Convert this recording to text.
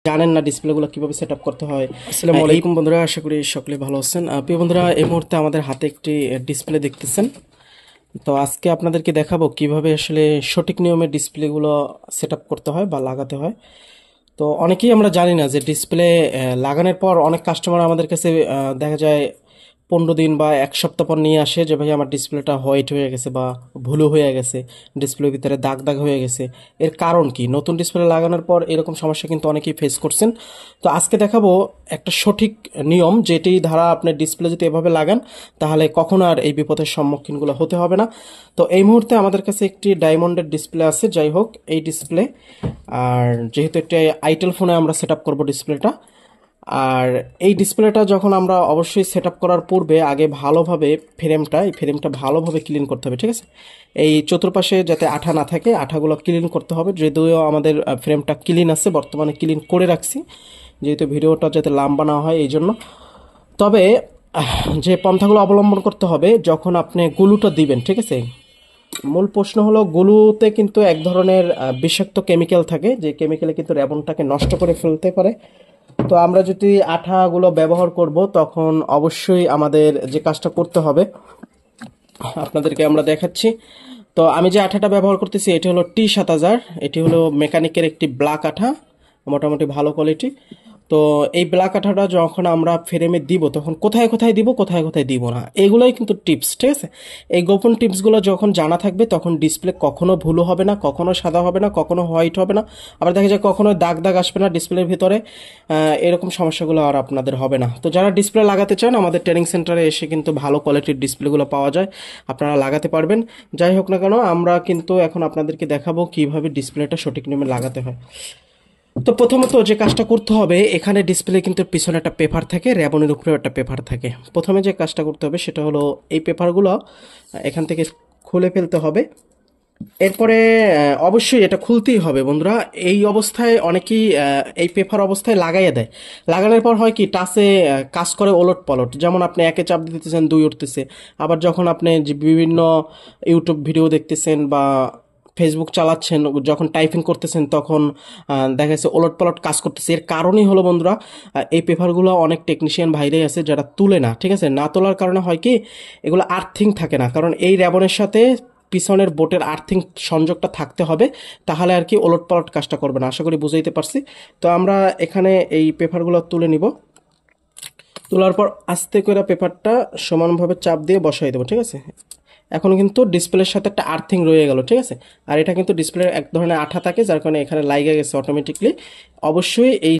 জানেন না ডিসপ্লেগুলো কিভাবে সেট আপ করতে হয়। আসসালামু আলাইকুম বন্ধুরা, আশা করি সকলে ভালো আছেন। প্রিয় বন্ধুরা, এই মুহূর্তে আমাদের হাতে একটি ডিসপ্লে দেখতেছেন। তো আজকে আপনাদেরকে দেখাবো কিভাবে আসলে সঠিক নিয়মে ডিসপ্লেগুলো সেট আপ করতে হয় বা লাগাতে হয়। তো অনেকেই আমরা জানি না যে ডিসপ্লে লাগানোর পর অনেক কাস্টমার আমাদের কাছে দেখা যায় 15 দিন বা 1 সপ্তাহ পর নিয়ে আসে যে ভাই আমার ডিসপ্লেটা হোয়াইট হয়ে গেছে বা ভুলু হয়ে গেছে, ডিসপ্লের ভিতরে দাগ দাগ হয়ে গেছে। এর কারণ কি? নতুন ডিসপ্লে লাগানোর পর এরকম সমস্যা কিন্তু অনেকেই ফেস করছেন। তো আজকে দেখাবো একটা সঠিক নিয়ম, যেটি ধারা আপনার ডিসপ্লে যদি এভাবে লাগান তাহলে কখনো আর এই বিপদের সম্মুখীনগুলো হতে হবে না। তো এই মুহূর্তে আমাদের কাছে একটি ডায়মন্ডের ডিসপ্লে আছে, যাই হোক এই ডিসপ্লে, আর যেহেতু একটা আইটেল ফোনে আমরা সেট আপ করবো ডিসপ্লেটা, আর এই ডিসপ্লেটা যখন আমরা অবশ্যই সেট আপ করার পূর্বে আগে ভালোভাবে এই ফ্রেমটা ভালোভাবে ক্লিন করতে হবে, ঠিক আছে? এই চতুর্পাশে যাতে আঠা না থাকে, আঠাগুলো ক্লিন করতে হবে। যদিও আমাদের ফ্রেমটা ক্লিন আছে, বর্তমানে ক্লিন করে রাখছি যেহেতু ভিডিওটা যাতে লম্বা না হয় এই জন্য। তবে যে পন্থাগুলো অবলম্বন করতে হবে যখন আপনি গুলুটা দিবেন, ঠিক আছে? মূল প্রশ্ন হলো, গুলুতে কিন্তু এক ধরনের বিষাক্ত কেমিক্যাল থাকে, যে কেমিক্যালে কিন্তু র্যাবনটাকে নষ্ট করে ফেলতে পারে। তো আমরা যদি আঠাগুলো ব্যবহার করব তখন অবশ্যই আমাদের যে কাজটা করতে হবে আপনাদেরকে আমরা দেখাচ্ছি। তো আমি যে আঠাটা ব্যবহার করতেছি এটি হলো T7000, এটি হলো মেকানিকের একটি ব্ল্যাক আঠা, মোটামুটি ভালো কোয়ালিটি। তো এই ব্ল্যাক আঠাটা যখন আমরা ফ্রেমে দিব তখন কোথায় কোথায় দিব, কোথায় কোথায় দিব না, এগুলোই কিন্তু টিপস, ঠিক আছে? এই গোপন টিপসগুলো যখন জানা থাকবে তখন ডিসপ্লে কখনো ভুলো হবে না, কখনো সাদা হবে না, কখনো হোয়াইট হবে না, আবার দেখা যায় কখনো দাগ দাগ আসবে না ডিসপ্লের ভিতরে। এরকম সমস্যাগুলো আর আপনাদের হবে না। তো যারা ডিসপ্লে লাগাতে চান আমাদের ট্রেনিং সেন্টারে এসে কিন্তু ভালো কোয়ালিটির ডিসপ্লেগুলো পাওয়া যায়, আপনারা লাগাতে পারবেন। যাই হোক না কেন, আমরা কিন্তু এখন আপনাদেরকে দেখাবো কিভাবে ডিসপ্লেটা সঠিক নিয়মে লাগাতে হয়। তো প্রথমত যে কাজটা করতে হবে, এখানে ডিসপ্লে কিন্তু পিছনে একটা পেপার থাকে, র্যাবনের উপরেও একটা পেপার থাকে। প্রথমে যে কাজটা করতে হবে সেটা হলো এই পেপারগুলো এখান থেকে খুলে ফেলতে হবে। এরপরে অবশ্যই এটা খুলতেই হবে বন্ধুরা। এই অবস্থায় অনেকেই এই পেপার অবস্থায় লাগাইয়া দেয়, লাগানোর পর হয় কি টাচে কাজ করে ওলট পালট, যেমন আপনি একে চাপ দিতেছেন 2 উঠতেছে, আবার যখন আপনি যে বিভিন্ন ইউটিউব ভিডিও দেখতেছেন বা ফেসবুক চালাচ্ছেন, যখন টাইপিং করতেছেন তখন দেখা যাচ্ছে ওলট পালট কাজ করতেছে। এর কারণই হলো বন্ধুরা, এই পেপারগুলো অনেক টেকনিশিয়ান ভাইরাই আছে যারা তুলে না, ঠিক আছে? না তোলার কারণে হয় কি, এগুলো আর্থিং থাকে না, কারণ এই র্যাবনের সাথে পিছনের বোটের আর্থিং সংযোগটা থাকতে হবে, তাহলে আর কি ওলট পালট কাজটা করবে না। আশা করি বুঝাইতে পারছি। তো আমরা এখানে এই পেপারগুলো তুলে নিব, তোলার পর আস্তে করে পেপারটা সমানভাবে চাপ দিয়ে বসাই দেবো, ঠিক আছে? এখন কিন্তু ডিসপ্লের সাথে একটা আর্থিং রয়ে গেল, ঠিক আছে? আর এটা কিন্তু ডিসপ্লের এক ধরনের আঠা থাকে, যার কারণে এখানে লাইগা গেছে অটোমেটিকলি। অবশ্যই এই